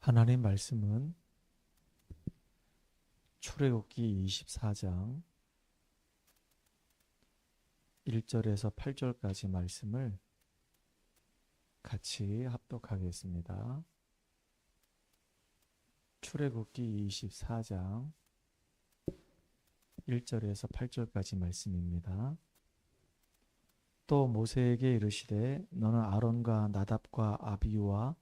하나님 말씀은 출애굽기 24장 1절에서 8절까지 말씀을 같이 합독하겠습니다. 출애굽기 24장 1절에서 8절까지 말씀입니다. 또 모세에게 이르시되 너는 아론과 나답과 아비후와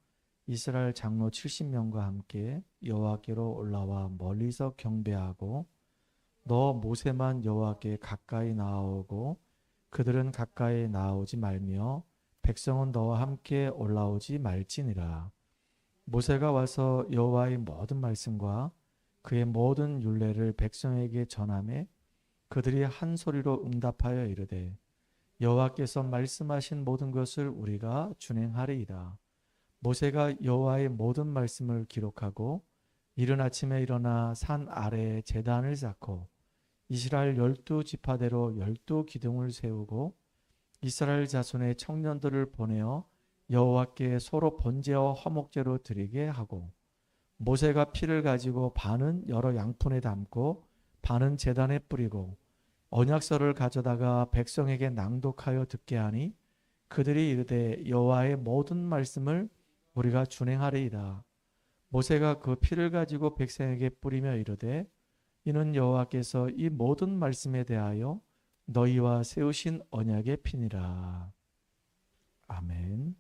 이스라엘 장로 70명과 함께 여호와께로 올라와 멀리서 경배하고 너 모세만 여호와께 가까이 나아오고 그들은 가까이 나아오지 말며 백성은 너와 함께 올라오지 말지니라. 모세가 와서 여호와의 모든 말씀과 그의 모든 율례를 백성에게 전하매 그들이 한 소리로 응답하여 이르되 여호와께서 말씀하신 모든 것을 우리가 준행하리이다. 모세가 여호와의 모든 말씀을 기록하고 이른 아침에 일어나 산 아래에 제단을 쌓고 이스라엘 12지파대로 12기둥을 세우고 이스라엘 자손의 청년들을 보내어 여호와께 서로 번제와 화목제로 드리게 하고 모세가 피를 가지고 반은 여러 양푼에 담고 반은 제단에 뿌리고 언약서를 가져다가 백성에게 낭독하여 듣게 하니 그들이 이르되 여호와의 모든 말씀을 우리가 준행하리이다. 모세가 그 피를 가지고 백성에게 뿌리며 이르되 이는 여호와께서 이 모든 말씀에 대하여 너희와 세우신 언약의 피니라. 아멘.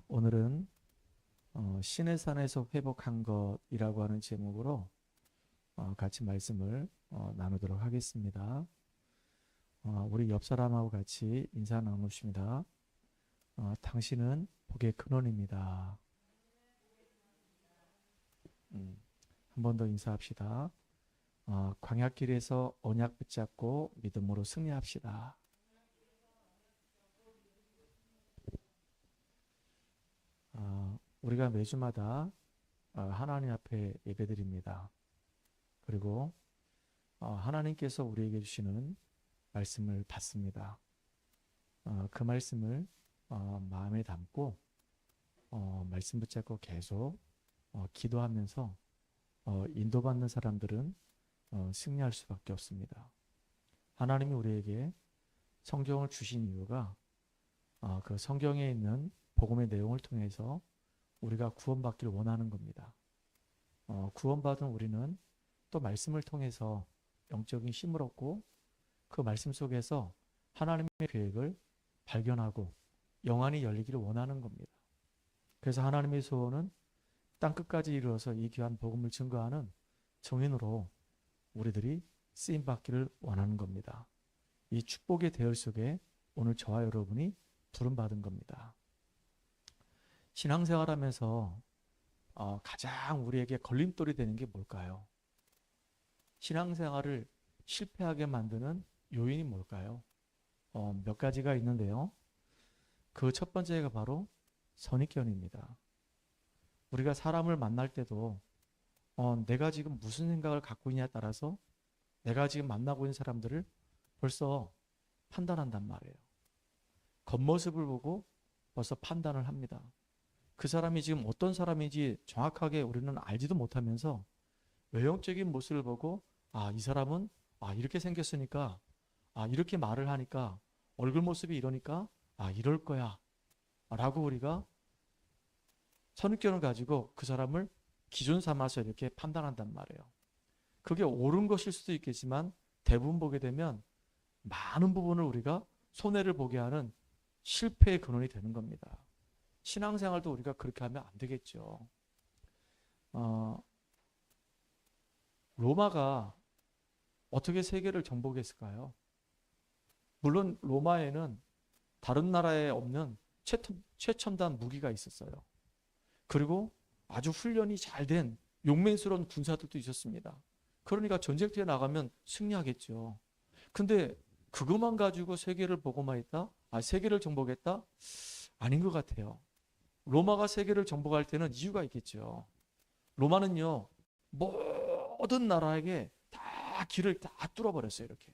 오늘은 시내산에서 회복한 것이라고 하는 제목으로 같이 말씀을 나누도록 하겠습니다. 우리 옆 사람하고 같이 인사 나누십니다. 당신은 복의 근원입니다. 한 번 더 인사합시다. 광야길에서 언약 붙잡고 믿음으로 승리합시다. 우리가 매주마다 하나님 앞에 예배드립니다. 그리고 하나님께서 우리에게 주시는 말씀을 받습니다. 그 말씀을 마음에 담고 말씀 붙잡고 계속 기도하면서 인도받는 사람들은 승리할 수밖에 없습니다. 하나님이 우리에게 성경을 주신 이유가 그 성경에 있는 복음의 내용을 통해서 우리가 구원받기를 원하는 겁니다. 구원받은 우리는 또 말씀을 통해서 영적인 힘을 얻고 그 말씀 속에서 하나님의 계획을 발견하고 영안이 열리기를 원하는 겁니다. 그래서 하나님의 소원은 땅끝까지 이르러서 이 귀한 복음을 증거하는 증인으로 우리들이 쓰임받기를 원하는 겁니다. 이 축복의 대열 속에 오늘 저와 여러분이 부름받은 겁니다. 신앙생활하면서 가장 우리에게 걸림돌이 되는 게 뭘까요? 신앙생활을 실패하게 만드는 요인이 뭘까요? 몇 가지가 있는데요. 그 첫 번째가 바로 선입견입니다. 우리가 사람을 만날 때도 내가 지금 무슨 생각을 갖고 있냐에 따라서 내가 지금 만나고 있는 사람들을 벌써 판단한단 말이에요. 겉모습을 보고 벌써 판단을 합니다. 그 사람이 지금 어떤 사람인지 정확하게 우리는 알지도 못하면서 외형적인 모습을 보고 이 사람은 이렇게 생겼으니까 이렇게 말을 하니까 얼굴 모습이 이러니까 이럴 거야 라고 우리가 선입견을 가지고 그 사람을 기준 삼아서 이렇게 판단한단 말이에요. 그게 옳은 것일 수도 있겠지만 대부분 보게 되면 많은 부분을 우리가 손해를 보게 하는 실패의 근원이 되는 겁니다. 신앙생활도 우리가 그렇게 하면 안 되겠죠. 로마가 어떻게 세계를 정복했을까요? 물론 로마에는 다른 나라에 없는 최첨단 무기가 있었어요. 그리고 아주 훈련이 잘 된 용맹스러운 군사들도 있었습니다. 그러니까 전쟁터에 나가면 승리하겠죠. 근데 그것만 가지고 세계를 보고만 있다? 세계를 정복했다? 아닌 것 같아요. 로마가 세계를 정복할 때는 이유가 있겠죠. 로마는요, 모든 나라에게 다 길을 다 뚫어버렸어요. 이렇게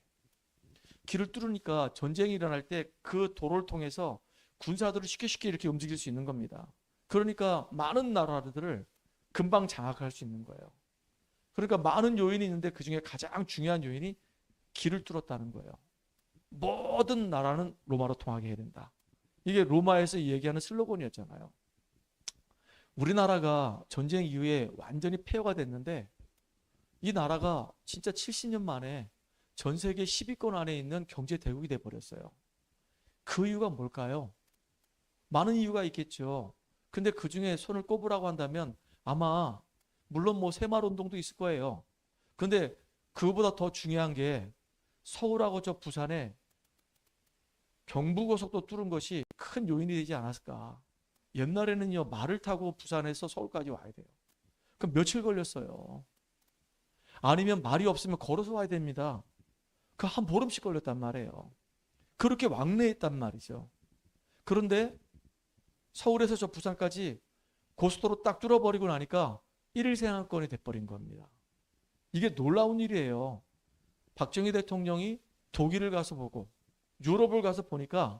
길을 뚫으니까 전쟁이 일어날 때 그 도로를 통해서 군사들을 쉽게 이렇게 움직일 수 있는 겁니다. 그러니까 많은 나라들을 금방 장악할 수 있는 거예요. 그러니까 많은 요인이 있는데 그중에 가장 중요한 요인이 길을 뚫었다는 거예요. 모든 나라는 로마로 통하게 해야 된다. 이게 로마에서 얘기하는 슬로건이었잖아요. 우리나라가 전쟁 이후에 완전히 폐허가 됐는데 이 나라가 진짜 70년 만에 전 세계 10위권 안에 있는 경제 대국이 돼버렸어요. 그 이유가 뭘까요? 많은 이유가 있겠죠. 근데 그 중에 손을 꼽으라고 한다면 아마 물론 뭐 새마을운동도 있을 거예요. 근데 그거보다 더 중요한 게 서울하고 저 부산에 경부고속도 뚫은 것이 큰 요인이 되지 않았을까. 옛날에는요, 말을 타고 부산에서 서울까지 와야 돼요. 그럼 며칠 걸렸어요. 아니면 말이 없으면 걸어서 와야 됩니다. 그 한 보름씩 걸렸단 말이에요. 그렇게 왕래했단 말이죠. 그런데 서울에서 저 부산까지 고속도로 딱 뚫어버리고 나니까 일일 생활권이 돼버린 겁니다. 이게 놀라운 일이에요. 박정희 대통령이 독일을 가서 보고 유럽을 가서 보니까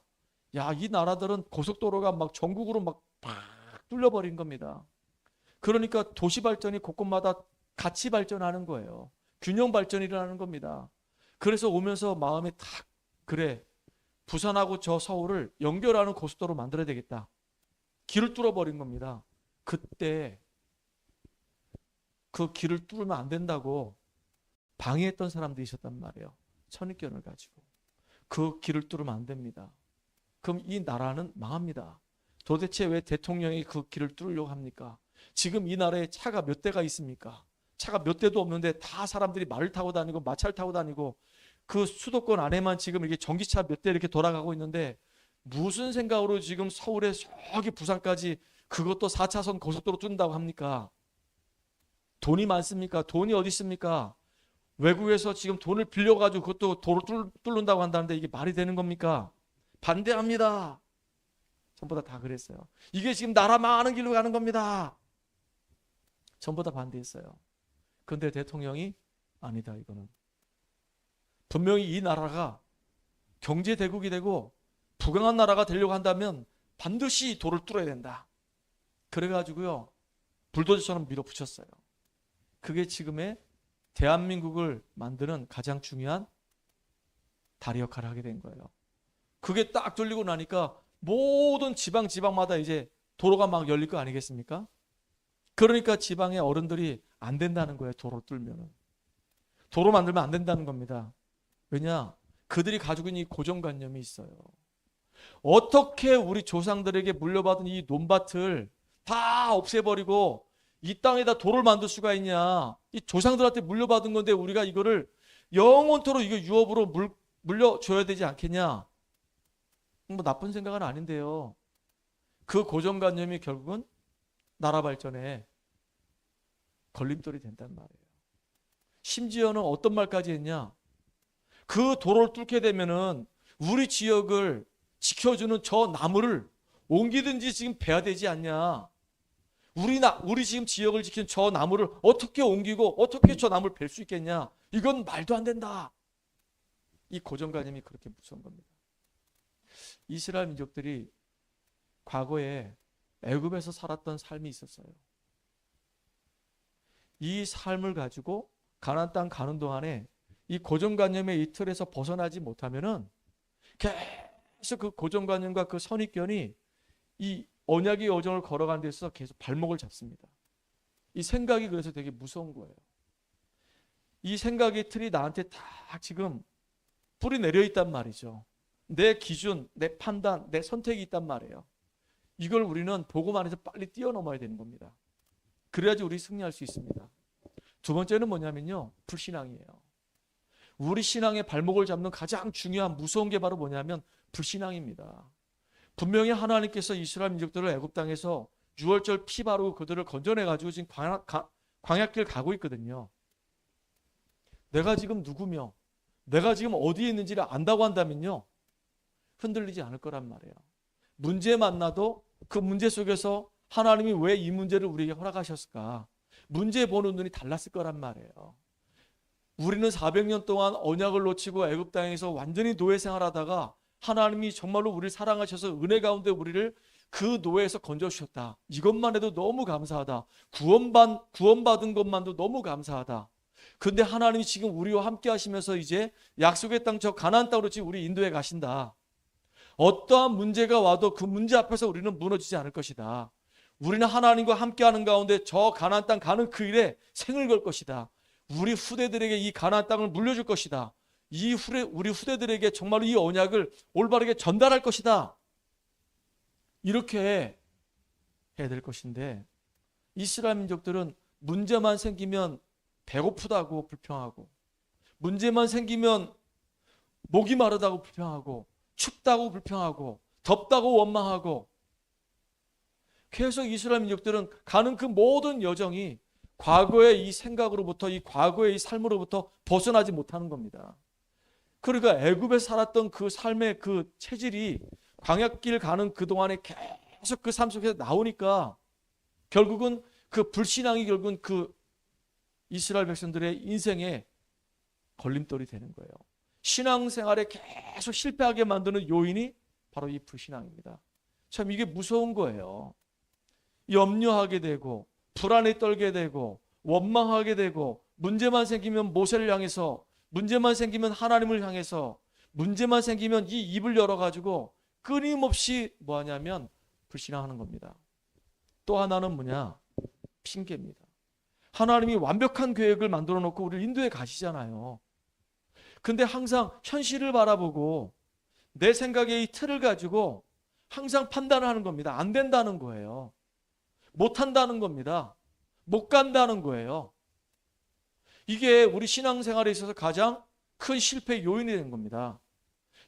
야, 이 나라들은 고속도로가 막 전국으로 막 뚫려버린 겁니다. 그러니까 도시 발전이 곳곳마다 같이 발전하는 거예요. 균형 발전이 일어나는 겁니다. 그래서 오면서 마음에 탁 그래, 부산하고 저 서울을 연결하는 고속도로 만들어야 되겠다. 길을 뚫어버린 겁니다. 그때 그 길을 뚫으면 안 된다고 방해했던 사람들이 있었단 말이에요. 선입견을 가지고. 그 길을 뚫으면 안 됩니다. 그럼 이 나라는 망합니다. 도대체 왜 대통령이 그 길을 뚫으려고 합니까? 지금 이 나라에 차가 몇 대가 있습니까? 차가 몇 대도 없는데 다 사람들이 말을 타고 다니고 마차를 타고 다니고 그 수도권 안에만 지금 이렇게 전기차 몇 대 이렇게 돌아가고 있는데 무슨 생각으로 지금 서울에 저기 부산까지 그것도 4차선 고속도로 뚫는다고 합니까? 돈이 많습니까? 돈이 어디 있습니까? 외국에서 지금 돈을 빌려가지고 그것도 도로 뚫는다고 한다는데 이게 말이 되는 겁니까? 반대합니다. 전부 다 그랬어요. 이게 지금 나라 망하는 길로 가는 겁니다. 전부 다 반대했어요. 그런데 대통령이 아니다, 이거는. 분명히 이 나라가 경제 대국이 되고 부강한 나라가 되려고 한다면 반드시 도를 뚫어야 된다. 그래가지고요, 불도저처럼 밀어붙였어요. 그게 지금의 대한민국을 만드는 가장 중요한 다리 역할을 하게 된 거예요. 그게 딱 뚫리고 나니까 모든 지방마다 이제 도로가 막 열릴 거 아니겠습니까? 그러니까 지방의 어른들이 안 된다는 거예요. 도로 뚫면은. 도로 만들면 안 된다는 겁니다. 왜냐? 그들이 가지고 있는 이 고정관념이 있어요. 어떻게 우리 조상들에게 물려받은 이 논밭을 다 없애버리고 이 땅에다 도로를 만들 수가 있냐? 이 조상들한테 물려받은 건데 우리가 이거를 영원토록 이거 유업으로 물려줘야 되지 않겠냐? 뭐 나쁜 생각은 아닌데요. 그 고정관념이 결국은 나라 발전에 걸림돌이 된단 말이에요. 심지어는 어떤 말까지 했냐? 그 도로를 뚫게 되면은 우리 지역을 지켜주는 저 나무를 옮기든지 지금 베야 되지 않냐? 우리 지금 지역을 지키는 저 나무를 어떻게 옮기고 어떻게 저 나무를 벨 수 있겠냐? 이건 말도 안 된다. 이 고정관념이 그렇게 무서운 겁니다. 이스라엘 민족들이 과거에 애굽에서 살았던 삶이 있었어요. 이 삶을 가지고 가나안 땅 가는 동안에 이 고정관념의 이 틀에서 벗어나지 못하면은 계속 그 고정관념과 그 선입견이 이 언약의 여정을 걸어가는 데서 계속 발목을 잡습니다. 이 생각이 그래서 되게 무서운 거예요. 이 생각의 틀이 나한테 다 지금 뿌리 내려 있단 말이죠. 내 기준, 내 판단, 내 선택이 있단 말이에요. 이걸 우리는 복음 안에서 빨리 뛰어넘어야 되는 겁니다. 그래야지 우리 승리할 수 있습니다. 두 번째는 뭐냐면요, 불신앙이에요. 우리 신앙의 발목을 잡는 가장 중요한 무서운 게 바로 뭐냐면 불신앙입니다. 분명히 하나님께서 이스라엘 민족들을 애굽 땅에서 유월절 피 바르고 그들을 건져내가지고 지금 광야길 가고 있거든요. 내가 지금 누구며 내가 지금 어디에 있는지를 안다고 한다면요, 흔들리지 않을 거란 말이에요. 문제 만나도 그 문제 속에서 하나님이 왜 이 문제를 우리에게 허락하셨을까? 문제 보는 눈이 달랐을 거란 말이에요. 우리는 400년 동안 언약을 놓치고 애굽 땅에서 완전히 노예 생활하다가 하나님이 정말로 우리를 사랑하셔서 은혜 가운데 우리를 그 노예에서 건져주셨다. 이것만 해도 너무 감사하다. 구원받은 것만도 너무 감사하다. 근데 하나님이 지금 우리와 함께 하시면서 이제 약속의 땅 저 가나안 땅으로 지금 우리 인도에 가신다. 어떠한 문제가 와도 그 문제 앞에서 우리는 무너지지 않을 것이다. 우리는 하나님과 함께하는 가운데 저 가나안 땅 가는 그 일에 생을 걸 것이다. 우리 후대들에게 이 가나안 땅을 물려줄 것이다. 우리 후대들에게 정말로 이 언약을 올바르게 전달할 것이다. 이렇게 해야 될 것인데 이스라엘 민족들은 문제만 생기면 배고프다고 불평하고, 문제만 생기면 목이 마르다고 불평하고, 춥다고 불평하고, 덥다고 원망하고, 계속 이스라엘 민족들은 가는 그 모든 여정이 과거의 이 생각으로부터, 이 과거의 이 삶으로부터 벗어나지 못하는 겁니다. 그러니까 애굽에 살았던 그 삶의 그 체질이 광야길 가는 그동안에 계속 그 삶 속에서 나오니까 결국은 그 불신앙이 결국은 그 이스라엘 백성들의 인생에 걸림돌이 되는 거예요. 신앙생활에 계속 실패하게 만드는 요인이 바로 이 불신앙입니다. 참 이게 무서운 거예요. 염려하게 되고 불안에 떨게 되고 원망하게 되고, 문제만 생기면 모세를 향해서, 문제만 생기면 하나님을 향해서, 문제만 생기면 이 입을 열어가지고 끊임없이 뭐하냐면 불신앙하는 겁니다. 또 하나는 뭐냐? 핑계입니다. 하나님이 완벽한 계획을 만들어 놓고 우리를 인도에 가시잖아요. 근데 항상 현실을 바라보고 내 생각의 이 틀을 가지고 항상 판단을 하는 겁니다. 안 된다는 거예요. 못 한다는 겁니다. 못 간다는 거예요. 이게 우리 신앙생활에 있어서 가장 큰 실패의 요인이 되는 겁니다.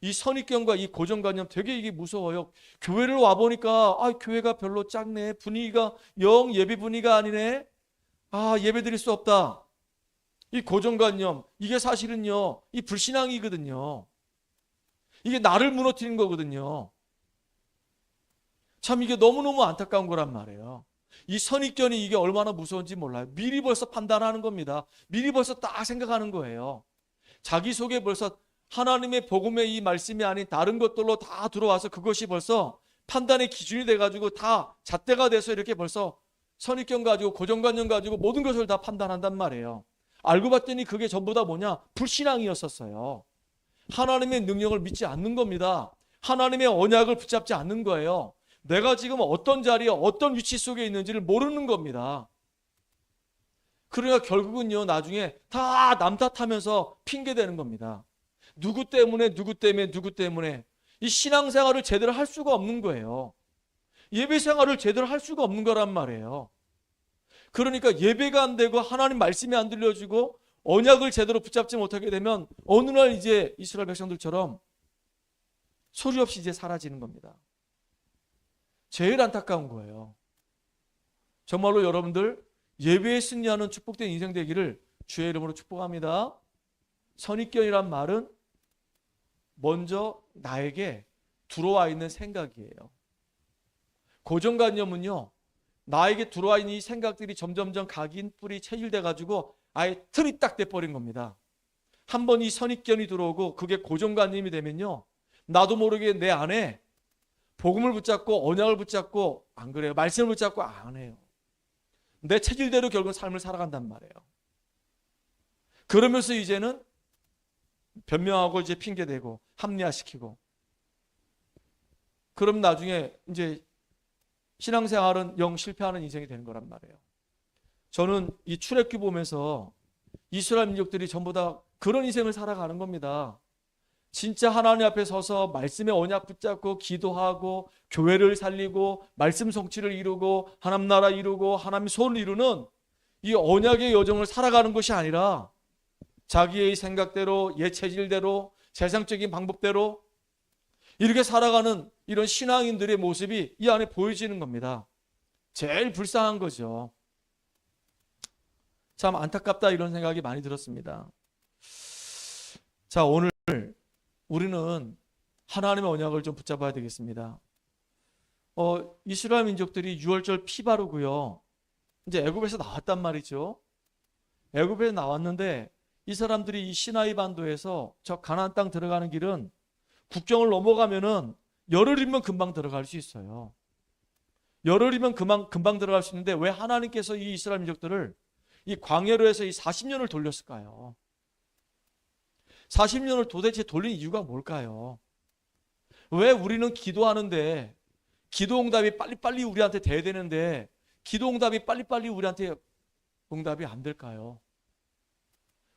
이 선입견과 이 고정관념 되게 이게 무서워요. 교회를 와보니까 교회가 별로 작네. 분위기가 영 예배 분위기가 아니네. 예배 드릴 수 없다. 이 고정관념, 이게 사실은요, 이 불신앙이거든요. 이게 나를 무너뜨리는 거거든요. 참 이게 너무너무 안타까운 거란 말이에요. 이 선입견이 이게 얼마나 무서운지 몰라요. 미리 벌써 판단하는 겁니다. 미리 벌써 딱 생각하는 거예요. 자기 속에 벌써 하나님의 복음의 이 말씀이 아닌 다른 것들로 다 들어와서 그것이 벌써 판단의 기준이 돼가지고 다 잣대가 돼서 이렇게 벌써 선입견 가지고 고정관념 가지고 모든 것을 다 판단한단 말이에요. 알고 봤더니 그게 전부 다 뭐냐? 불신앙이었었어요. 하나님의 능력을 믿지 않는 겁니다. 하나님의 언약을 붙잡지 않는 거예요. 내가 지금 어떤 자리에 어떤 위치 속에 있는지를 모르는 겁니다. 그러니까 결국은요, 나중에 다 남 탓하면서 핑계대는 겁니다. 누구 때문에 이 신앙생활을 제대로 할 수가 없는 거예요. 예배생활을 제대로 할 수가 없는 거란 말이에요. 그러니까 예배가 안 되고 하나님 말씀이 안 들려지고 언약을 제대로 붙잡지 못하게 되면 어느 날 이제 이스라엘 백성들처럼 소리 없이 이제 사라지는 겁니다. 제일 안타까운 거예요. 정말로 여러분들 예배에 승리하는 축복된 인생 되기를 주의 이름으로 축복합니다. 선입견이란 말은 먼저 나에게 들어와 있는 생각이에요. 고정관념은요, 나에게 들어와 있는 이 생각들이 점점점 각인 뿌리 체질돼 가지고 아예 틀이 딱 돼버린 겁니다. 한번 이 선입견이 들어오고 그게 고정관념이 되면요, 나도 모르게 내 안에 복음을 붙잡고 언약을 붙잡고 안 그래요. 말씀을 붙잡고 안 해요. 내 체질대로 결국 삶을 살아간단 말이에요. 그러면서 이제는 변명하고 이제 핑계대고 합리화시키고, 그럼 나중에 이제 신앙생활은 영 실패하는 인생이 되는 거란 말이에요. 저는 이 출애굽기 보면서 이스라엘 민족들이 전부 다 그런 인생을 살아가는 겁니다. 진짜 하나님 앞에 서서 말씀의 언약 붙잡고 기도하고 교회를 살리고 말씀 성취를 이루고 하나님 나라 이루고 하나님 손을 이루는 이 언약의 여정을 살아가는 것이 아니라 자기의 생각대로 옛 체질대로 세상적인 방법대로 이렇게 살아가는 이런 신앙인들의 모습이 이 안에 보여지는 겁니다. 제일 불쌍한 거죠. 참 안타깝다 이런 생각이 많이 들었습니다. 자, 오늘 우리는 하나님의 언약을 좀 붙잡아야 되겠습니다. 이스라엘 민족들이 유월절 피 바르고요, 이제 애굽에서 나왔단 말이죠. 애굽에서 나왔는데 이 사람들이 이 시나이 반도에서 저 가나안 땅 들어가는 길은 국경을 넘어가면은 열흘이면 금방 들어갈 수 있어요. 열흘이면 금방 들어갈 수 있는데 왜 하나님께서 이 이스라엘 민족들을 이 광야로 해서 이 40년을 돌렸을까요? 40년을 도대체 돌린 이유가 뭘까요? 왜 우리는 기도하는데 기도 응답이 빨리빨리 우리한테 돼야 되는데 기도 응답이 빨리빨리 우리한테 응답이 안 될까요?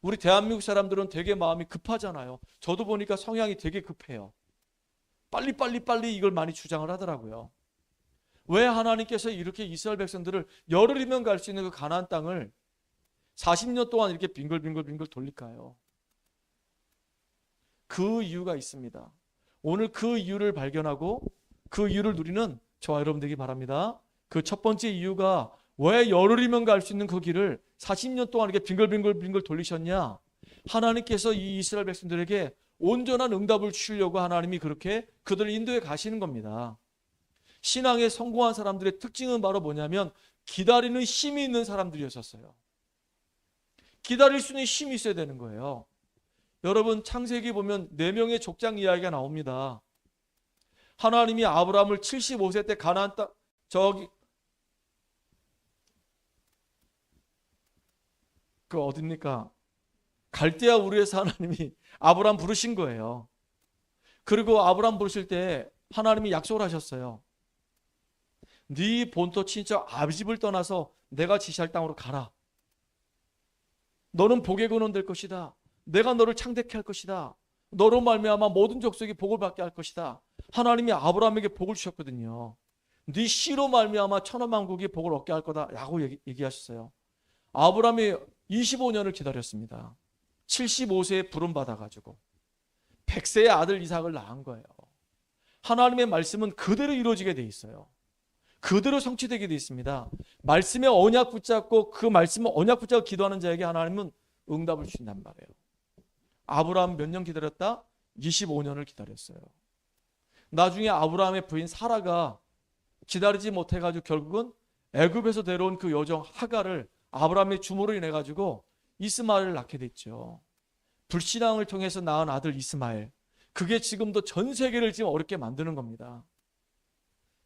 우리 대한민국 사람들은 되게 마음이 급하잖아요. 저도 보니까 성향이 되게 급해요. 빨리 이걸 많이 주장을 하더라고요. 왜 하나님께서 이렇게 이스라엘 백성들을 열흘이면 갈 수 있는 그 가나안 땅을 40년 동안 이렇게 빙글빙글 돌릴까요? 그 이유가 있습니다. 오늘 그 이유를 발견하고 그 이유를 누리는 저와 여러분들이 바랍니다. 그 첫 번째 이유가 왜 열흘이면 갈 수 있는 그 길을 40년 동안 이렇게 빙글빙글 돌리셨냐? 하나님께서 이 이스라엘 백성들에게 온전한 응답을 주시려고 하나님이 그렇게 그들을 인도해 가시는 겁니다. 신앙에 성공한 사람들의 특징은 바로 뭐냐면 기다리는 힘이 있는 사람들이었었어요. 기다릴 수 있는 힘이 있어야 되는 거예요. 여러분 창세기 보면 4명의 족장 이야기가 나옵니다. 하나님이 아브라함을 75세 때 가나안 땅 어딥니까? 갈대아 우르에서 하나님이 아브라함 부르신 거예요. 그리고 아브라함 부르실 때 하나님이 약속을 하셨어요. 네 본토 친척 아비집을 떠나서 내가 지시할 땅으로 가라. 너는 복의 근원 될 것이다. 내가 너를 창대케 할 것이다. 너로 말미암아 모든 족속이 복을 받게 할 것이다. 하나님이 아브라함에게 복을 주셨거든요. 네 씨로 말미암아 천하만국이 복을 얻게 할 거다라고 얘기하셨어요. 아브라함이 25년을 기다렸습니다. 75세에 부름받아가지고 100세의 아들 이삭을 낳은 거예요. 하나님의 말씀은 그대로 이루어지게 돼 있어요. 그대로 성취되게 돼 있습니다. 말씀에 언약 붙잡고 그 말씀에 언약 붙잡고 기도하는 자에게 하나님은 응답을 주신단 말이에요. 아브라함 몇 년 기다렸다? 25년을 기다렸어요. 나중에 아브라함의 부인 사라가 기다리지 못해가지고 결국은 애굽에서 데려온 그 여종 하갈을 아브라함의 주모로 인해 가지고 이스마엘을 낳게 됐죠. 불신앙을 통해서 낳은 아들 이스마엘. 그게 지금도 전 세계를 지금 어렵게 만드는 겁니다.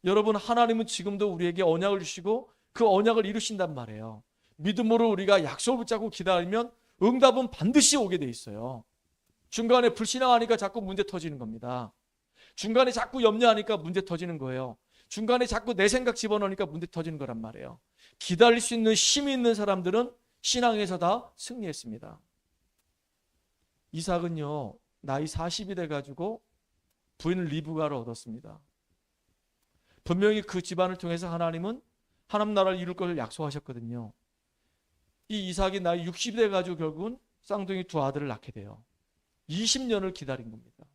여러분 하나님은 지금도 우리에게 언약을 주시고 그 언약을 이루신단 말이에요. 믿음으로 우리가 약속을 붙잡고 기다리면 응답은 반드시 오게 돼 있어요. 중간에 불신앙하니까 자꾸 문제 터지는 겁니다. 중간에 자꾸 염려하니까 문제 터지는 거예요. 중간에 자꾸 내 생각 집어넣으니까 문제 터지는 거란 말이에요. 기다릴 수 있는 힘이 있는 사람들은 신앙에서 다 승리했습니다. 이삭은요 나이 40이 돼가지고 부인 리브가를 얻었습니다. 분명히 그 집안을 통해서 하나님은 하나님 나라를 이룰 것을 약속하셨거든요. 이 이삭이 나이 60이 돼가지고 결국은 쌍둥이 2 아들을 낳게 돼요. 20년을 기다린 겁니다.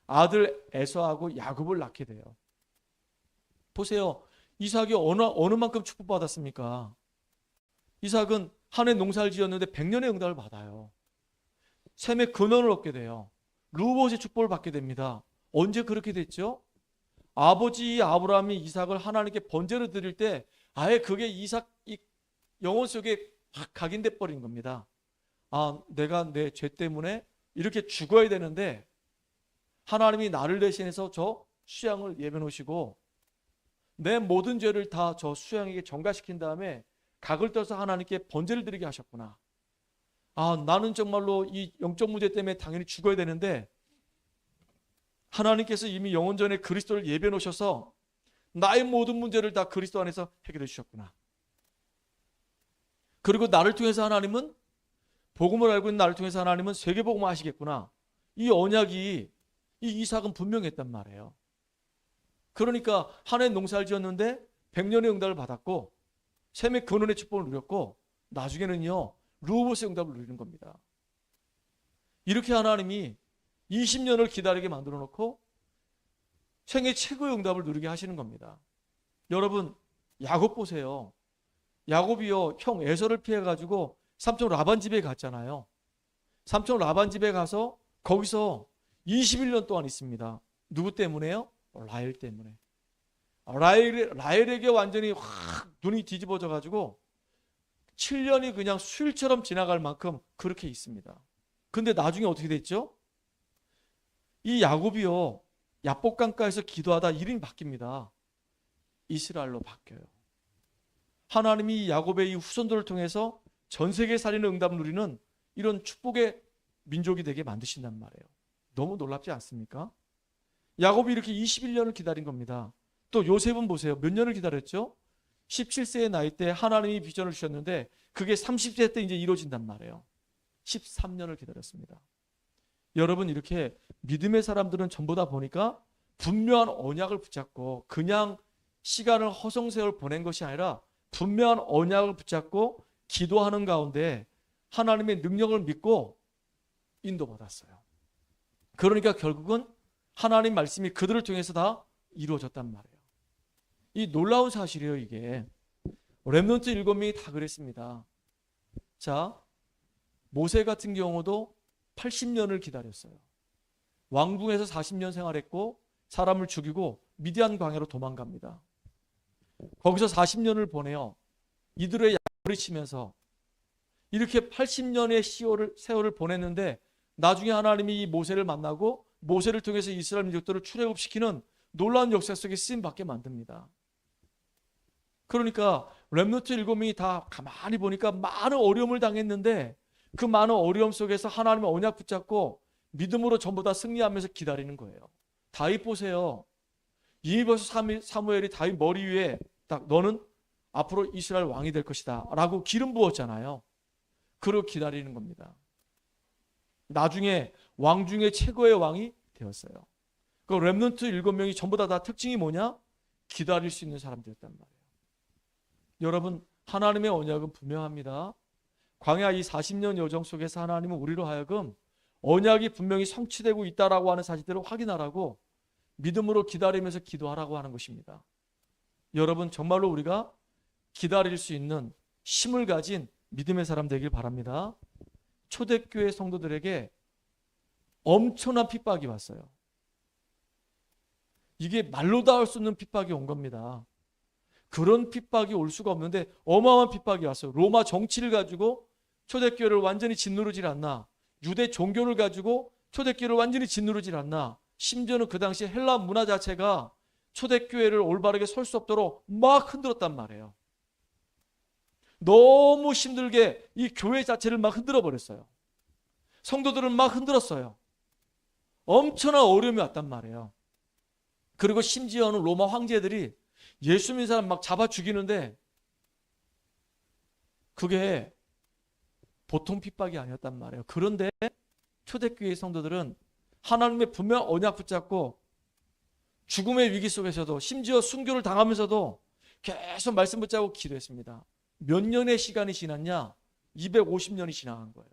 아들 에서하고 야곱을 낳게 돼요. 보세요. 이삭이 어느 만큼 축복받았습니까? 이삭은 한 해 농사를 지었는데 100년의 응답을 받아요. 셈의 근원을 얻게 돼요. 르우봇의 축복을 받게 됩니다. 언제 그렇게 됐죠? 아버지 아브라함이 이삭을 하나님께 번제로 드릴 때 아예 그게 이삭 이 영혼 속에 각인돼 버린 겁니다. 아, 내가 내 죄 때문에 이렇게 죽어야 되는데 하나님이 나를 대신해서 저 수양을 예배 놓으시고 내 모든 죄를 다 저 수양에게 전가시킨 다음에 각을 떠서 하나님께 번제를 드리게 하셨구나. 아, 나는 정말로 이 영적 문제 때문에 당연히 죽어야 되는데 하나님께서 이미 영원 전에 그리스도를 예배 놓으셔서 나의 모든 문제를 다 그리스도 안에서 해결해 주셨구나. 그리고 나를 통해서 하나님은 복음을 알고 있는 나를 통해서 하나님은 세계복음을 하시겠구나. 이 언약이 이 이삭은 분명했단 말이에요. 그러니까 한 해 농사를 지었는데 100년의 응답을 받았고 셈의 근원의 축복을 누렸고 나중에는요 르우봇의 응답을 누리는 겁니다. 이렇게 하나님이 20년을 기다리게 만들어 놓고 생애 최고의 응답을 누리게 하시는 겁니다. 여러분 야곱 보세요. 야곱이요 형 에서를 피해가지고 삼촌 라반 집에 갔잖아요. 삼촌 라반 집에 가서 거기서 21년 동안 있습니다. 누구 때문에요? 라헬 때문에. 라헬에게 완전히 확 눈이 뒤집어져 가지고 7년이 그냥 수일처럼 지나갈 만큼 그렇게 있습니다. 근데 나중에 어떻게 됐죠? 이 야곱이요 야복강가에서 기도하다 이름이 바뀝니다. 이스라엘로 바뀌어요. 하나님이 야곱의 이 후손들을 통해서 전 세계 살리는 응답을 누리는 이런 축복의 민족이 되게 만드신단 말이에요. 너무 놀랍지 않습니까? 야곱이 이렇게 21년을 기다린 겁니다. 또 요셉은 보세요. 몇 년을 기다렸죠? 17세의 나이 때 하나님이 비전을 주셨는데 그게 30세 때 이제 이루어진단 말이에요. 13년을 기다렸습니다. 여러분, 이렇게 믿음의 사람들은 전부 다 보니까 분명한 언약을 붙잡고 그냥 시간을 허송세월 보낸 것이 아니라 분명한 언약을 붙잡고 기도하는 가운데 하나님의 능력을 믿고 인도받았어요. 그러니까 결국은 하나님 말씀이 그들을 통해서 다 이루어졌단 말이에요. 이 놀라운 사실이에요, 이게. 렘넌트 7명이 다 그랬습니다. 자, 모세 같은 경우도 80년을 기다렸어요. 왕궁에서 40년 생활했고 사람을 죽이고 미디안 광야로 도망갑니다. 거기서 40년을 보내요. 이들의 약을 치면서 이렇게 80년의 세월을 보냈는데 나중에 하나님이 이 모세를 만나고 모세를 통해서 이스라엘 민족들을 출애굽시키는 놀라운 역사 속에 쓰임받게 만듭니다. 그러니까 렘넌트 7명이 다 가만히 보니까 많은 어려움을 당했는데 그 많은 어려움 속에서 하나님의 언약 붙잡고 믿음으로 전부 다 승리하면서 기다리는 거예요. 다윗 보세요. 이미 벌써 사무엘이 다윗 머리 위에 딱 너는 앞으로 이스라엘 왕이 될 것이다 라고 기름 부었잖아요. 그러고 기다리는 겁니다. 나중에 왕 중에 최고의 왕이 되었어요. 그 렘넌트 7명이 전부 다 특징이 뭐냐? 기다릴 수 있는 사람들이었단 말이에요. 여러분, 하나님의 언약은 분명합니다. 광야 이 40년 여정 속에서 하나님은 우리로 하여금 언약이 분명히 성취되고 있다라고 하는 사실들을 확인하라고 믿음으로 기다리면서 기도하라고 하는 것입니다. 여러분, 정말로 우리가 기다릴 수 있는 힘을 가진 믿음의 사람 되길 바랍니다. 초대교회 성도들에게 엄청난 핍박이 왔어요. 이게 말로 다 할 수 없는 핍박이 온 겁니다. 그런 핍박이 올 수가 없는데 어마어마한 핍박이 왔어요. 로마 정치를 가지고 초대교회를 완전히 짓누르질 않나, 유대 종교를 가지고 초대교회를 완전히 짓누르질 않나, 심지어는 그 당시 헬라 문화 자체가 초대교회를 올바르게 설 수 없도록 막 흔들었단 말이에요. 너무 힘들게 이 교회 자체를 막 흔들어 버렸어요. 성도들은 막 흔들었어요. 엄청난 어려움이 왔단 말이에요. 그리고 심지어는 로마 황제들이 예수 믿는 사람 막 잡아 죽이는데 그게 보통 핍박이 아니었단 말이에요. 그런데 초대교회 성도들은 하나님의 분명 언약 붙잡고 죽음의 위기 속에서도 심지어 순교를 당하면서도 계속 말씀 붙잡고 기도했습니다. 몇 년의 시간이 지났냐? 250년이 지나간 거예요.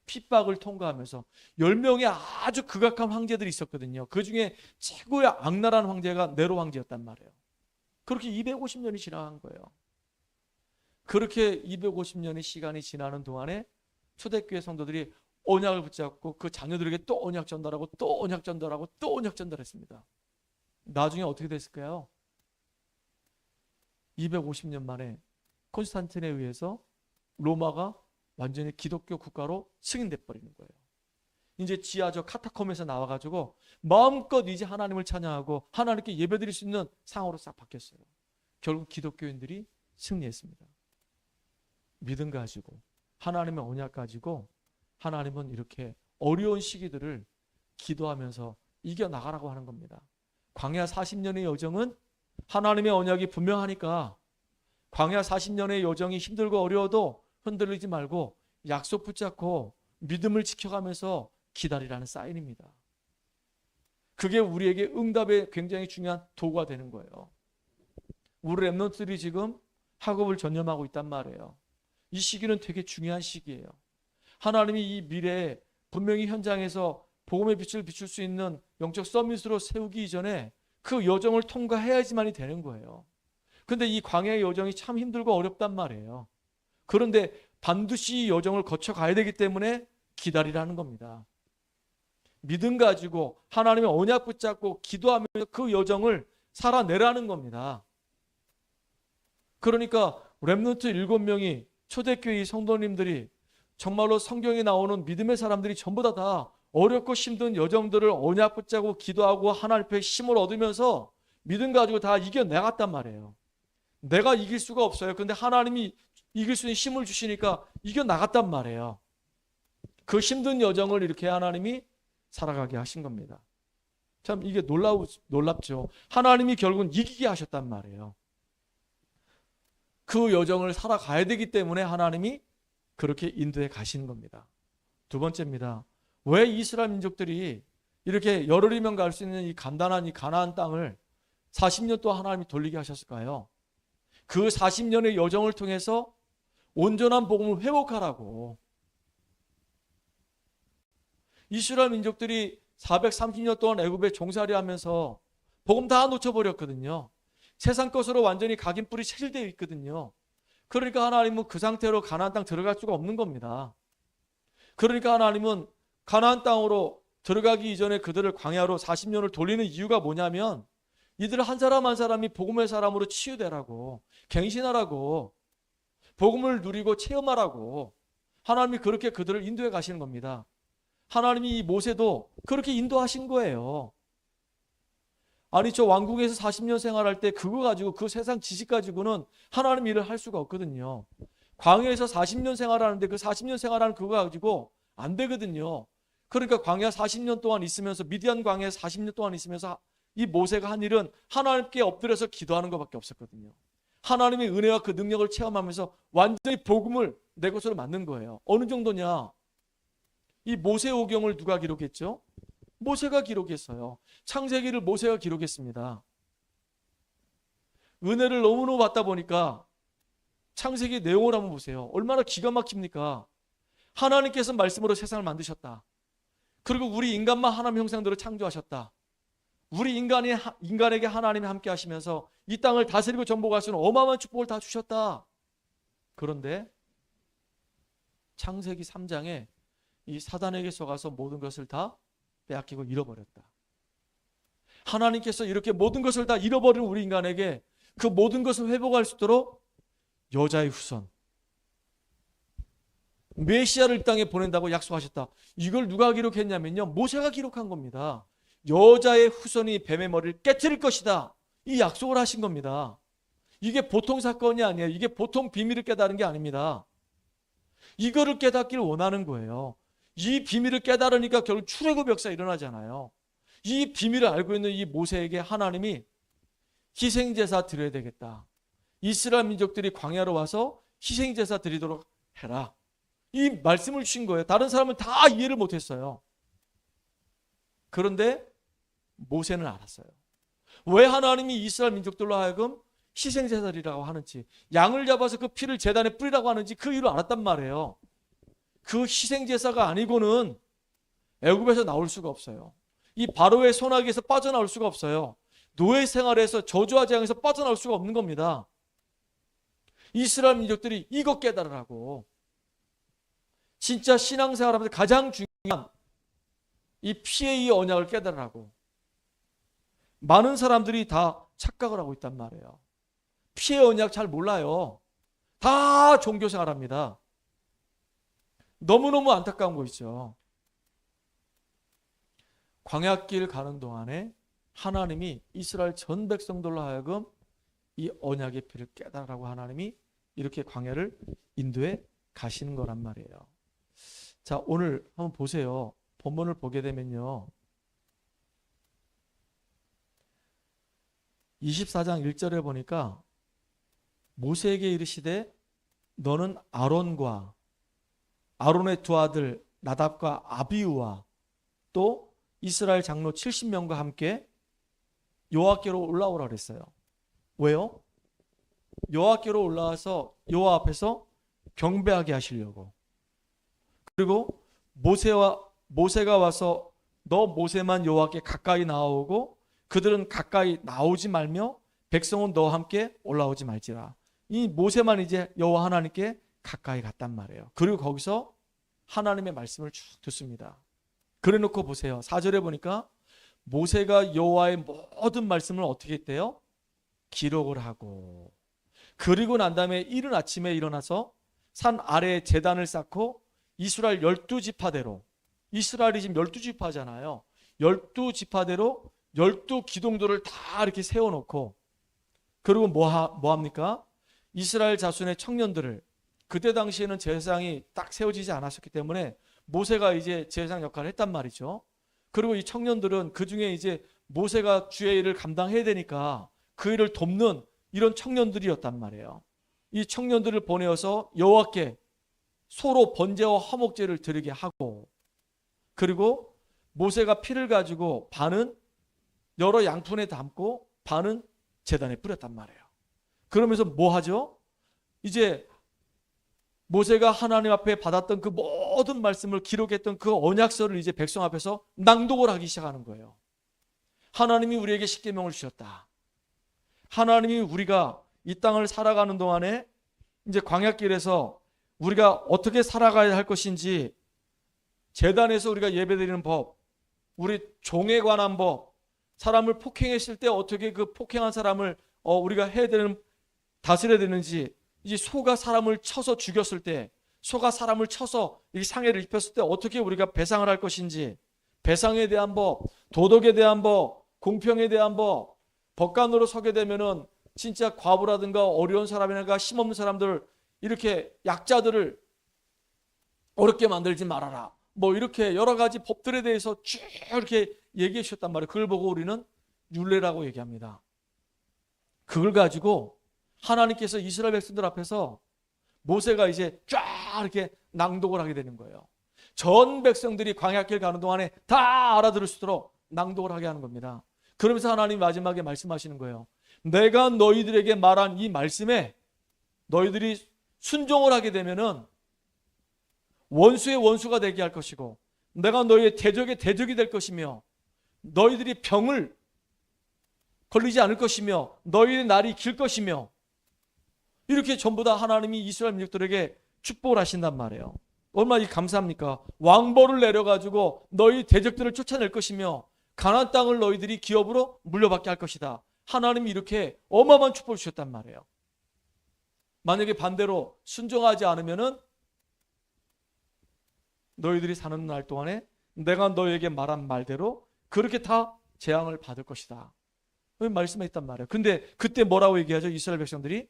핍박을 통과하면서 10명의 아주 극악한 황제들이 있었거든요. 그 중에 최고의 악랄한 황제가 네로 황제였단 말이에요. 그렇게 250년이 지나간 거예요. 그렇게 250년의 시간이 지나는 동안에 초대교회 성도들이 언약을 붙잡고 그 자녀들에게 또 언약 전달하고 또 언약 전달하고 또 언약 전달했습니다. 나중에 어떻게 됐을까요? 250년 만에 콘스탄틴에 의해서 로마가 완전히 기독교 국가로 승인돼 버리는 거예요. 이제 지하적 카타콤에서 나와가지고 마음껏 이제 하나님을 찬양하고 하나님께 예배드릴 수 있는 상황으로 싹 바뀌었어요. 결국 기독교인들이 승리했습니다. 믿음 가지고 하나님의 언약 가지고 하나님은 이렇게 어려운 시기들을 기도하면서 이겨나가라고 하는 겁니다. 광야 40년의 여정은 하나님의 언약이 분명하니까 광야 40년의 여정이 힘들고 어려워도 흔들리지 말고 약속 붙잡고 믿음을 지켜가면서 기다리라는 사인입니다. 그게 우리에게 응답에 굉장히 중요한 도구가 되는 거예요. 우리 렘넌트들이 지금 학업을 전념하고 있단 말이에요. 이 시기는 되게 중요한 시기예요. 하나님이 이 미래에 분명히 현장에서 복음의 빛을 비출 수 있는 영적 서밋으로 세우기 이전에 그 여정을 통과해야지만이 되는 거예요. 그런데 이 광야의 여정이 참 힘들고 어렵단 말이에요. 그런데 반드시 이 여정을 거쳐가야 되기 때문에 기다리라는 겁니다. 믿음 가지고 하나님의 언약 붙잡고 기도하면서 그 여정을 살아내라는 겁니다. 그러니까 렘넌트 7명이 초대교회 성도님들이 정말로 성경에 나오는 믿음의 사람들이 전부 다 어렵고 힘든 여정들을 언약 붙잡고 기도하고 하나님 앞에 힘을 얻으면서 믿음 가지고 다 이겨내갔단 말이에요. 내가 이길 수가 없어요. 근데 하나님이 이길 수 있는 힘을 주시니까 이겨나갔단 말이에요. 그 힘든 여정을 이렇게 하나님이 살아가게 하신 겁니다. 참 이게 놀랍죠. 하나님이 결국은 이기게 하셨단 말이에요. 그 여정을 살아가야 되기 때문에 하나님이 그렇게 인도해 가시는 겁니다. 두 번째입니다. 왜 이스라엘 민족들이 이렇게 열흘이면 갈 수 있는 이 간단한 이 가나안 땅을 40년 동안 하나님이 돌리게 하셨을까요? 그 40년의 여정을 통해서 온전한 복음을 회복하라고. 이스라엘 민족들이 430년 동안 애굽에 종살이 하면서 복음 다 놓쳐버렸거든요. 세상 것으로 완전히 각인뿔이 체질되어 있거든요. 그러니까 하나님은 그 상태로 가나안 땅 들어갈 수가 없는 겁니다. 그러니까 하나님은 가나안 땅으로 들어가기 이전에 그들을 광야로 40년을 돌리는 이유가 뭐냐면 이들 한 사람 한 사람이 복음의 사람으로 치유되라고, 갱신하라고, 복음을 누리고 체험하라고 하나님이 그렇게 그들을 인도해 가시는 겁니다. 하나님이 이 모세도 그렇게 인도하신 거예요. 아니 저 왕궁에서 40년 생활할 때 그거 가지고 그 세상 지식 가지고는 하나님 일을 할 수가 없거든요. 광야에서 40년 생활하는데 그 40년 생활하는 그거 가지고 안 되거든요. 그러니까 광야 40년 동안 있으면서 미디안 광야에 40년 동안 있으면서 이 모세가 한 일은 하나님께 엎드려서 기도하는 것밖에 없었거든요. 하나님의 은혜와 그 능력을 체험하면서 완전히 복음을 내 것으로 만든 거예요. 어느 정도냐? 이 모세오경을 누가 기록했죠? 모세가 기록했어요. 창세기를 모세가 기록했습니다. 은혜를 너무너무 받다 보니까 창세기 내용을 한번 보세요. 얼마나 기가 막힙니까? 하나님께서 말씀으로 세상을 만드셨다. 그리고 우리 인간만 하나님 형상대로 창조하셨다. 우리 인간에게 하나님이 함께 하시면서 이 땅을 다스리고 정복할 수 있는 어마어마한 축복을 다 주셨다. 그런데 창세기 3장에 이 사단에게 속아서 모든 것을 다 빼앗기고 잃어버렸다. 하나님께서 이렇게 모든 것을 다 잃어버린 우리 인간에게 그 모든 것을 회복할 수 있도록 여자의 후손, 메시아를 이 땅에 보낸다고 약속하셨다. 이걸 누가 기록했냐면요, 모세가 기록한 겁니다. 여자의 후손이 뱀의 머리를 깨트릴 것이다. 이 약속을 하신 겁니다. 이게 보통 사건이 아니에요. 이게 보통 비밀을 깨달은 게 아닙니다. 이거를 깨닫기를 원하는 거예요. 이 비밀을 깨달으니까 결국 출애굽 역사 일어나잖아요. 이 비밀을 알고 있는 이 모세에게 하나님이 희생제사 드려야 되겠다. 이스라엘 민족들이 광야로 와서 희생제사 드리도록 해라. 이 말씀을 주신 거예요. 다른 사람은 다 이해를 못했어요. 그런데 모세는 알았어요. 왜 하나님이 이스라엘 민족들로 하여금 희생제사리라고 하는지, 양을 잡아서 그 피를 제단에 뿌리라고 하는지 그 이유를 알았단 말이에요. 그 희생제사가 아니고는 애굽에서 나올 수가 없어요. 이 바로의 손아귀에서 빠져나올 수가 없어요. 노예 생활에서 저주와 재앙에서 빠져나올 수가 없는 겁니다. 이스라엘 민족들이 이것 깨달으라고. 진짜 신앙생활하면서 가장 중요한 이 피의 이 언약을 깨달으라고. 많은 사람들이 다 착각을 하고 있단 말이에요. 피의 언약 잘 몰라요. 다 종교생활합니다. 너무너무 안타까운 거 있죠. 광야길 가는 동안에 하나님이 이스라엘 전 백성들로 하여금 이 언약의 피를 깨달으라고 하나님이 이렇게 광야를 인도해 가시는 거란 말이에요. 자, 오늘 한번 보세요. 본문을 보게 되면요, 24장 1절에 보니까 모세에게 이르시되 너는 아론의 두 아들 나답과 아비우와 또 이스라엘 장로 70명과 함께 여호와께로 올라오라 그랬어요. 왜요? 여호와께로 올라와서 여호와 앞에서 경배하게 하시려고. 그리고 모세가 와서 너 모세만 여호와께 가까이 나오고 그들은 가까이 나오지 말며 백성은 너와 함께 올라오지 말지라. 이 모세만 이제 여호와 하나님께 가까이 갔단 말이에요. 그리고 거기서 하나님의 말씀을 쭉 듣습니다. 그래 놓고 보세요. 4절에 보니까 모세가 여호와의 모든 말씀을 어떻게 했대요? 기록을 하고, 그리고 난 다음에 이른 아침에 일어나서 산 아래에 제단을 쌓고 이스라엘 12지파대로, 이스라엘이 지금 12지파잖아요. 12지파대로 12기둥들을 다 이렇게 세워놓고, 그리고 뭐 합니까? 이스라엘 자손의 청년들을, 그때 당시에는 제사장이 딱 세워지지 않았었기 때문에 모세가 이제 제사장 역할을 했단 말이죠. 그리고 이 청년들은 그 중에 이제 모세가 주의 일을 감당해야 되니까 그 일을 돕는 이런 청년들이었단 말이에요. 이 청년들을 보내어서 여호와께 소로 번제와 화목제를 드리게 하고, 그리고 모세가 피를 가지고 반은 여러 양푼에 담고 반은 제단에 뿌렸단 말이에요. 그러면서 뭐 하죠? 이제 모세가 하나님 앞에 받았던 그 모든 말씀을 기록했던 그 언약서를 이제 백성 앞에서 낭독을 하기 시작하는 거예요. 하나님이 우리에게 십계명을 주셨다. 하나님이 우리가 이 땅을 살아가는 동안에 이제 광야길에서 우리가 어떻게 살아가야 할 것인지, 제단에서 우리가 예배드리는 법, 우리 종에 관한 법, 사람을 폭행했을 때 어떻게 그 폭행한 사람을 우리가 해야 되는, 다스려야 되는지, 이제 소가 사람을 쳐서 죽였을 때, 소가 사람을 쳐서 상해를 입혔을 때 어떻게 우리가 배상을 할 것인지, 배상에 대한 법, 도덕에 대한 법, 공평에 대한 법, 법관으로 서게 되면은 진짜 과부라든가 어려운 사람이나 힘없는 사람들, 이렇게 약자들을 어렵게 만들지 말아라. 뭐 이렇게 여러 가지 법들에 대해서 쭉 이렇게 얘기해 주셨단 말이에요. 그걸 보고 우리는 율례라고 얘기합니다. 그걸 가지고 하나님께서 이스라엘 백성들 앞에서 모세가 이제 쫙 이렇게 낭독을 하게 되는 거예요. 전 백성들이 광야길 가는 동안에 다 알아들을 수 있도록 낭독을 하게 하는 겁니다. 그러면서 하나님 마지막에 말씀하시는 거예요. 내가 너희들에게 말한 이 말씀에 너희들이 순종을 하게 되면은 원수의 원수가 되게 할 것이고, 내가 너희의 대적의 대적이 될 것이며, 너희들이 병을 걸리지 않을 것이며, 너희의 날이 길 것이며, 이렇게 전부 다 하나님이 이스라엘 민족들에게 축복을 하신단 말이에요. 얼마나 감사합니까? 왕벌을 내려가지고 너희 대적들을 쫓아낼 것이며, 가나안 땅을 너희들이 기업으로 물려받게 할 것이다. 하나님이 이렇게 어마어마한 축복을 주셨단 말이에요. 만약에 반대로 순종하지 않으면은 너희들이 사는 날 동안에 내가 너희에게 말한 말대로 그렇게 다 재앙을 받을 것이다. 말씀에 있단 말이에요. 근데 그때 뭐라고 얘기하죠? 이스라엘 백성들이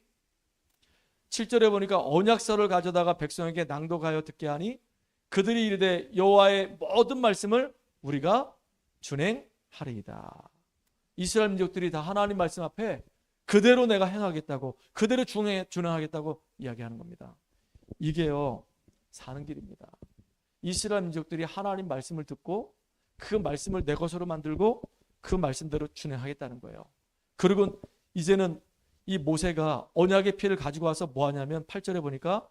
7절에 보니까 언약서를 가져다가 백성에게 낭독하여 듣게 하니 그들이 이르되 여호와의 모든 말씀을 우리가 준행하리이다. 이스라엘 민족들이 다 하나님 말씀 앞에 그대로 내가 행하겠다고, 그대로 준행하겠다고 이야기하는 겁니다. 이게요, 사는 길입니다. 이스라엘 민족들이 하나님 말씀을 듣고 그 말씀을 내 것으로 만들고 그 말씀대로 준행하겠다는 거예요. 그리고 이제는 이 모세가 언약의 피를 가지고 와서 뭐 하냐면 8절에 보니까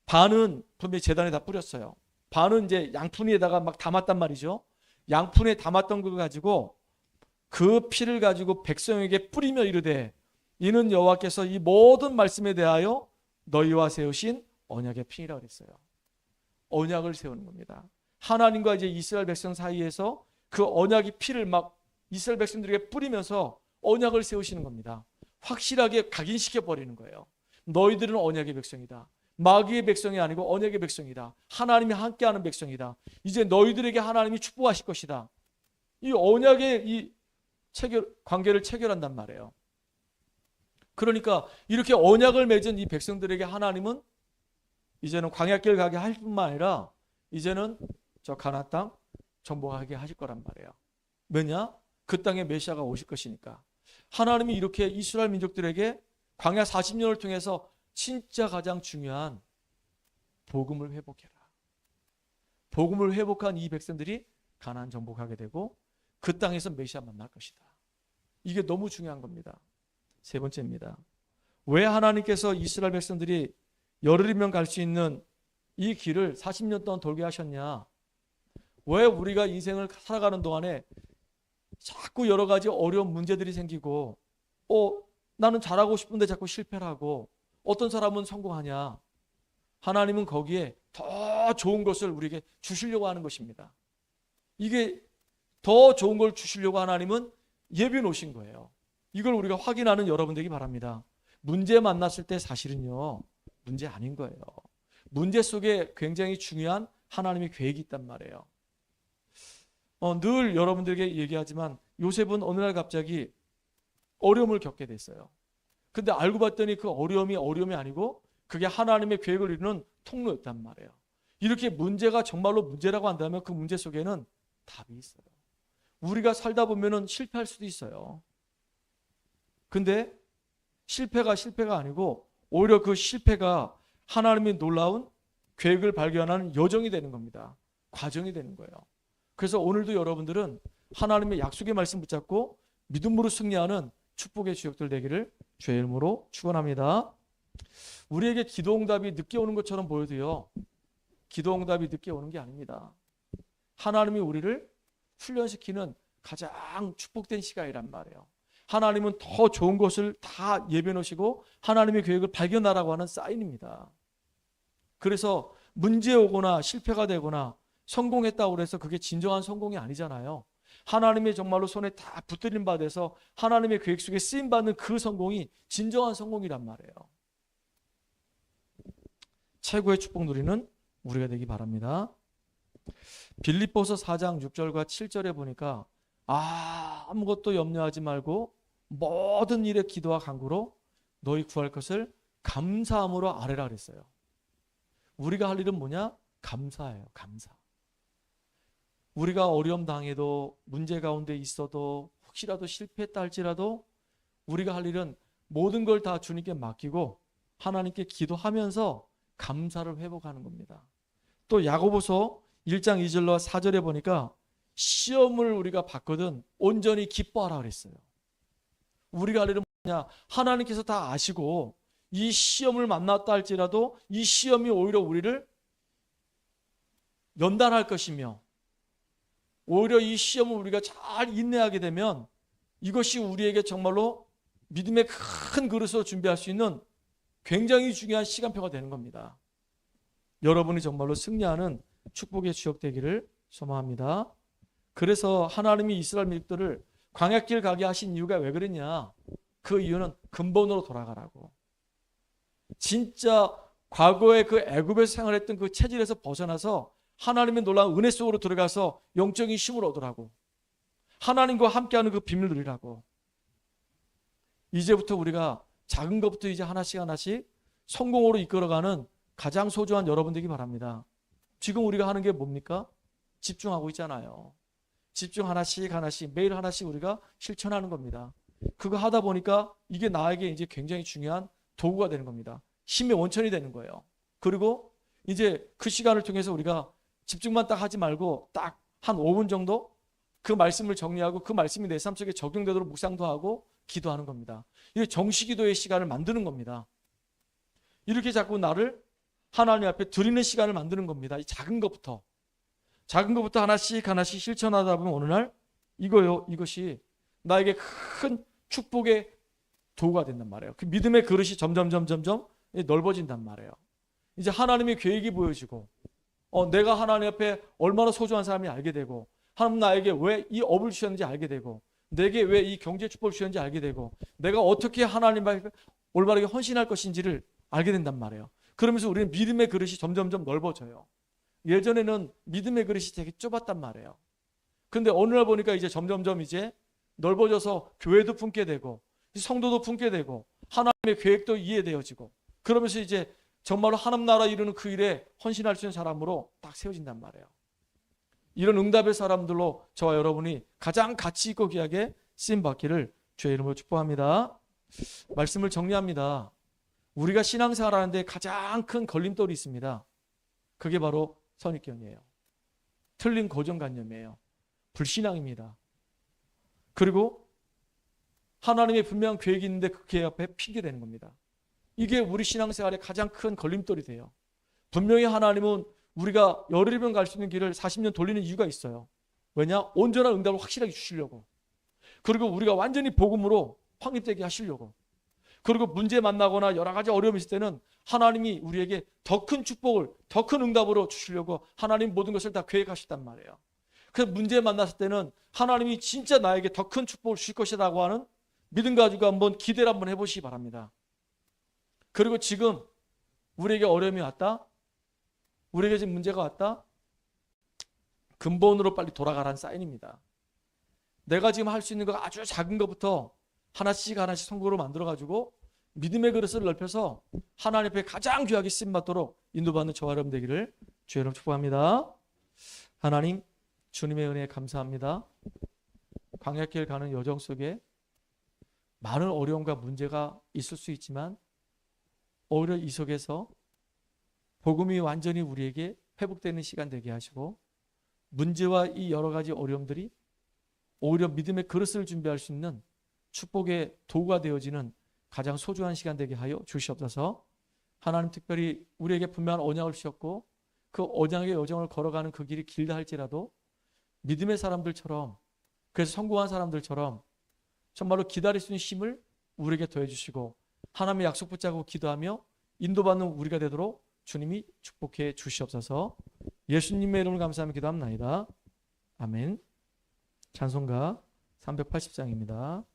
반은 분명히 제단에다 뿌렸어요. 반은 이제 양푼에다가 막 담았단 말이죠. 양푼에 담았던 걸 가지고 그 피를 가지고 백성에게 뿌리며 이르되 이는 여호와께서 이 모든 말씀에 대하여 너희와 세우신 언약의 피라고 그랬어요. 언약을 세우는 겁니다. 하나님과 이제 이스라엘 백성 사이에서 그 언약의 피를 막 이스라엘 백성들에게 뿌리면서 언약을 세우시는 겁니다. 확실하게 각인시켜 버리는 거예요. 너희들은 언약의 백성이다. 마귀의 백성이 아니고 언약의 백성이다. 하나님이 함께하는 백성이다. 이제 너희들에게 하나님이 축복하실 것이다. 이 언약의 이 관계를 체결한단 말이에요. 그러니까 이렇게 언약을 맺은 이 백성들에게 하나님은 이제는 광야길 가게 할 뿐만 아니라 이제는 저 가나안 땅 정복하게 하실 거란 말이에요. 왜냐? 그 땅에 메시아가 오실 것이니까. 하나님이 이렇게 이스라엘 민족들에게 광야 40년을 통해서 진짜 가장 중요한 복음을 회복해라. 복음을 회복한 이 백성들이 가나안 정복하게 되고 그 땅에서 메시아 만날 것이다. 이게 너무 중요한 겁니다. 세 번째입니다. 왜 하나님께서 이스라엘 백성들이 열흘이면 갈 수 있는 이 길을 40년 동안 돌게 하셨냐? 왜 우리가 인생을 살아가는 동안에 자꾸 여러 가지 어려운 문제들이 생기고 나는 잘하고 싶은데 자꾸 실패를 하고 어떤 사람은 성공하냐? 하나님은 거기에 더 좋은 것을 우리에게 주시려고 하는 것입니다. 이게 더 좋은 걸 주시려고 하나님은 예비해 놓으신 거예요. 이걸 우리가 확인하는 여러분 되기 바랍니다. 문제 만났을 때 사실은요, 문제 아닌 거예요. 문제 속에 굉장히 중요한 하나님의 계획이 있단 말이에요. 늘 여러분들에게 얘기하지만 요셉은 어느 날 갑자기 어려움을 겪게 됐어요. 근데 알고 봤더니 그 어려움이 아니고 그게 하나님의 계획을 이루는 통로였단 말이에요. 이렇게 문제가 정말로 문제라고 한다면 그 문제 속에는 답이 있어요. 우리가 살다 보면은 실패할 수도 있어요. 근데 실패가 아니고 오히려 그 실패가 하나님의 놀라운 계획을 발견하는 여정이 되는 겁니다. 과정이 되는 거예요. 그래서 오늘도 여러분들은 하나님의 약속의 말씀 붙잡고 믿음으로 승리하는 축복의 주역들 되기를 주의 이름으로 축원합니다. 우리에게 기도 응답이 늦게 오는 것처럼 보여도요, 기도 응답이 늦게 오는 게 아닙니다. 하나님이 우리를 훈련시키는 가장 축복된 시간이란 말이에요. 하나님은 더 좋은 것을 다 예비해 놓으시고 하나님의 계획을 발견하라고 하는 사인입니다. 그래서 문제 오거나 실패가 되거나 성공했다고 해서 그게 진정한 성공이 아니잖아요. 하나님의 정말로 손에 다 붙들림 받아서 하나님의 계획 속에 쓰임받는 그 성공이 진정한 성공이란 말이에요. 최고의 축복 누리는 우리가 되기 바랍니다. 빌립보서 4장 6절과 7절에 보니까 아무것도 염려하지 말고 모든 일에 기도와 간구로 너희 구할 것을 감사함으로 아뢰라 그랬어요. 우리가 할 일은 뭐냐? 감사예요. 감사. 우리가 어려움 당해도 문제 가운데 있어도 혹시라도 실패했다 할지라도 우리가 할 일은 모든 걸 다 주님께 맡기고 하나님께 기도하면서 감사를 회복하는 겁니다. 또 야고보서 1장 2절과 4절에 보니까 시험을 우리가 받거든 온전히 기뻐하라 그랬어요. 우리가 할 일은 뭐냐? 하나님께서 다 아시고 이 시험을 만났다 할지라도 이 시험이 오히려 우리를 연단할 것이며 오히려 이 시험을 우리가 잘 인내하게 되면 이것이 우리에게 정말로 믿음의 큰 그릇으로 준비할 수 있는 굉장히 중요한 시간표가 되는 겁니다. 여러분이 정말로 승리하는 축복의 주역 되기를 소망합니다. 그래서 하나님이 이스라엘 민족들을 광야길 가게 하신 이유가 왜 그랬냐? 그 이유는 근본으로 돌아가라고. 진짜 과거에 그 애굽에서 생활했던 그 체질에서 벗어나서 하나님의 놀라운 은혜 속으로 들어가서 영적인 힘을 얻으라고. 하나님과 함께하는 그 비밀을 누리라고. 이제부터 우리가 작은 것부터 이제 하나씩 성공으로 이끌어가는 가장 소중한 여러분 되기 바랍니다. 지금 우리가 하는 게 뭡니까? 집중하고 있잖아요. 집중 하나씩 매일 하나씩 우리가 실천하는 겁니다. 그거 하다 보니까 이게 나에게 이제 굉장히 중요한 도구가 되는 겁니다. 힘의 원천이 되는 거예요. 그리고 이제 그 시간을 통해서 우리가 집중만 딱 하지 말고 딱 한 5분 정도 그 말씀을 정리하고 그 말씀이 내 삶 속에 적용되도록 묵상도 하고 기도하는 겁니다. 이게 정시기도의 시간을 만드는 겁니다. 이렇게 자꾸 나를 하나님 앞에 드리는 시간을 만드는 겁니다. 이 작은 것부터 하나씩 실천하다 보면 어느 날 이것이 나에게 큰 축복의 도구가 된단 말이에요. 그 믿음의 그릇이 점점 넓어진단 말이에요. 이제 하나님의 계획이 보여지고 내가 하나님 앞에 얼마나 소중한 사람이 알게 되고 하나님 나에게 왜 이 업을 주셨는지 알게 되고 내게 왜 이 경제 축복을 주셨는지 알게 되고 내가 어떻게 하나님 앞에 올바르게 헌신할 것인지를 알게 된단 말이에요. 그러면서 우리는 믿음의 그릇이 점점 넓어져요. 예전에는 믿음의 그릇이 되게 좁았단 말이에요. 근데 어느 날 보니까 이제 점점 이제 넓어져서 교회도 품게 되고 성도도 품게 되고 하나님의 계획도 이해되어지고 그러면서 이제 정말로 하나님 나라 이루는 그 일에 헌신할 수 있는 사람으로 딱 세워진단 말이에요. 이런 응답의 사람들로 저와 여러분이 가장 가치 있고 귀하게 쓰임받기를 주의 이름으로 축복합니다. 말씀을 정리합니다. 우리가 신앙생활 하는데 가장 큰 걸림돌이 있습니다. 그게 바로 선입견이에요. 틀린 고정관념이에요. 불신앙입니다. 그리고 하나님의 분명한 계획이 있는데 그 계획 앞에 핑계대는 겁니다. 이게 우리 신앙생활의 가장 큰 걸림돌이 돼요. 분명히 하나님은 우리가 열흘이면 갈 수 있는 길을 40년 돌리는 이유가 있어요. 왜냐? 온전한 응답을 확실하게 주시려고. 그리고 우리가 완전히 복음으로 확립되게 하시려고. 그리고 문제 만나거나 여러 가지 어려움이 있을 때는 하나님이 우리에게 더 큰 축복을, 더 큰 응답으로 주시려고 하나님 모든 것을 다 계획하셨단 말이에요. 그래서 문제 만났을 때는 하나님이 진짜 나에게 더 큰 축복을 주실 것이라고 하는 믿음 가지고 한번 기대를 한번 해보시기 바랍니다. 그리고 지금 우리에게 어려움이 왔다? 우리에게 지금 문제가 왔다? 근본으로 빨리 돌아가라는 사인입니다. 내가 지금 할 수 있는 거 아주 작은 것부터 하나씩 하나씩 성공으로 만들어가지고 믿음의 그릇을 넓혀서 하나님 앞에 가장 귀하게 쓰임받도록 인도받는 저와 여러분 되기를 주의 이름으로 축복합니다. 하나님, 주님의 은혜에 감사합니다. 광야길 가는 여정 속에 많은 어려움과 문제가 있을 수 있지만 오히려 이 속에서 복음이 완전히 우리에게 회복되는 시간 되게 하시고 문제와 이 여러 가지 어려움들이 오히려 믿음의 그릇을 준비할 수 있는 축복의 도구가 되어지는 가장 소중한 시간 되게 하여 주시옵소서. 하나님, 특별히 우리에게 분명한 언약을 주셨고 그 언약의 여정을 걸어가는 그 길이 길다 할지라도 믿음의 사람들처럼, 그래서 성공한 사람들처럼 정말로 기다릴 수 있는 힘을 우리에게 더해 주시고 하나님의 약속 붙잡고 기도하며 인도받는 우리가 되도록 주님이 축복해 주시옵소서. 예수님의 이름을 감사하며 기도합나이다. 아멘. 찬송가 380장입니다.